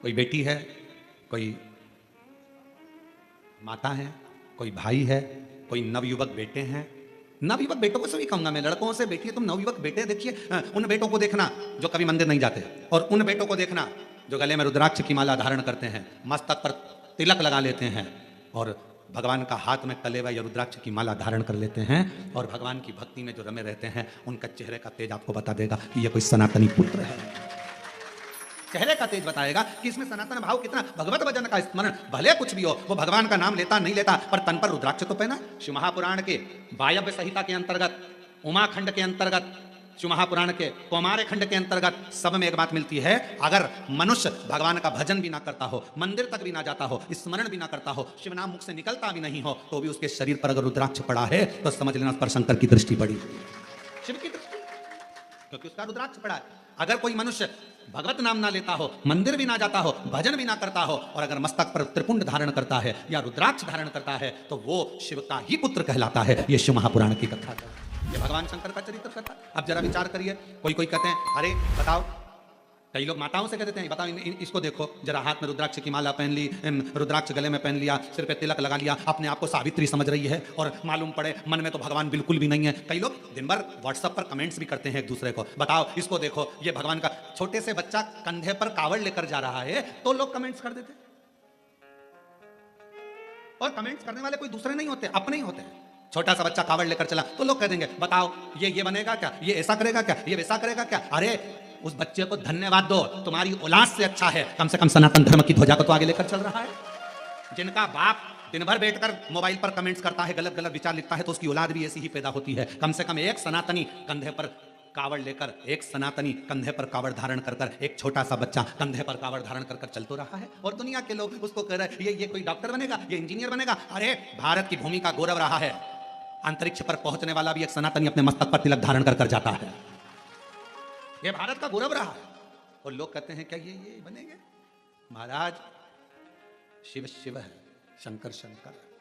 कोई बेटी है, कोई माता है, कोई भाई है, कोई नवयुवक बेटे हैं। नवयुवक बेटों को सभी कहूंगा मैं, लड़कों से बैठिए तुम नवयुवक बेटे देखिए, उन बेटों को देखना जो कभी मंदिर नहीं जाते, और उन बेटों को देखना जो गले में रुद्राक्ष की माला धारण करते हैं, मस्तक पर तिलक लगा लेते हैं और भगवान का हाथ में कले या रुद्राक्ष की माला धारण कर लेते हैं और भगवान की भक्ति में जो रमे रहते हैं, उनका चेहरे का तेज आपको बता देगा कि ये कोई सनातनी पुत्र है। चेहरे का तेज बताएगा कि इसमें सनातन भाव कितना, भगवत भजन का स्मरण, भले कुछ भी हो, वो भगवान का नाम लेता नहीं लेता, पर तन पर रुद्राक्ष तो पहना। शिव महापुराण के वायव्य संहिता के अंतर्गत, उमाखंड के अंतर्गत, शिव महापुराण के कौमार खंड के अंतर्गत सब में एक बात मिलती है, अगर मनुष्य भगवान का भजन भी ना करता हो, मंदिर तक भी ना जाता हो, स्मरण भी ना करता हो, शिव नाम मुख से निकलता भी नहीं हो, तो भी उसके शरीर पर अगर रुद्राक्ष पड़ा है तो समझ लेना उस पर शंकर की दृष्टि पड़ी, शिव की दृष्टि, क्योंकि उसका रुद्राक्ष पड़ा है। अगर कोई मनुष्य भगवत नाम ना लेता हो, मंदिर भी ना जाता हो, भजन भी ना करता हो, और अगर मस्तक पर त्रिपुंड धारण करता है या रुद्राक्ष धारण करता है, तो वो शिव का ही पुत्र कहलाता है। ये शिव महापुराण की कथा है, ये भगवान शंकर का चरित्र कथा। अब जरा विचार करिए, कोई कोई कहते हैं अरे बताओ, कई लोग माताओं से कहते हैं बताओ इसको देखो जरा, हाथ में रुद्राक्ष की माला पहन ली, रुद्राक्ष गले में पहन लिया, सिर पे तिलक लगा लिया, अपने आप को सावित्री समझ रही है, और मालूम पड़े मन में तो भगवान बिल्कुल भी नहीं है। कई लोग दिन भर व्हाट्सएप पर कमेंट्स भी करते हैं एक दूसरे को, बताओ इसको देखो ये भगवान का, छोटे से बच्चा कंधे पर कावड़ लेकर जा रहा है तो लोग कमेंट्स कर देते, और कमेंट्स करने वाले कोई दूसरे नहीं होते, अपने ही होते हैं। छोटा सा बच्चा कावड़ लेकर चला तो लोग कह देंगे बताओ ये बनेगा क्या, ये ऐसा करेगा क्या, ये वैसा करेगा क्या। अरे उस बच्चे को धन्यवाद दो, तुम्हारी औलाद से अच्छा है, कम से कम सनातन धर्म की ध्वजा को तो आगे लेकर चल रहा है। जिनका बाप दिन भर बैठकर मोबाइल पर कमेंट्स करता है, गलत गलत विचार लिखता है, तो उसकी औलाद भी ऐसी ही पैदा होती है। कम से कम एक सनातनी कंधे पर कावड़ लेकर, एक सनातनी कंधे पर कावड़ धारण कर एक छोटा सा बच्चा कंधे पर कावड़ धारण कर चल तो रहा है, और दुनिया के लोग उसको कह रहे हैं ये कोई डॉक्टर बनेगा, ये इंजीनियर बनेगा। अरे भारत की भूमि का गौरव रहा है, अंतरिक्ष पर पहुंचने वाला भी एक सनातनी अपने मस्तक पर तिलक धारण कर जाता है, ये भारत का गौरव रहा है। और लोग कहते हैं क्या ये बनेंगे। महाराज शिव शिव है, शंकर शंकर है।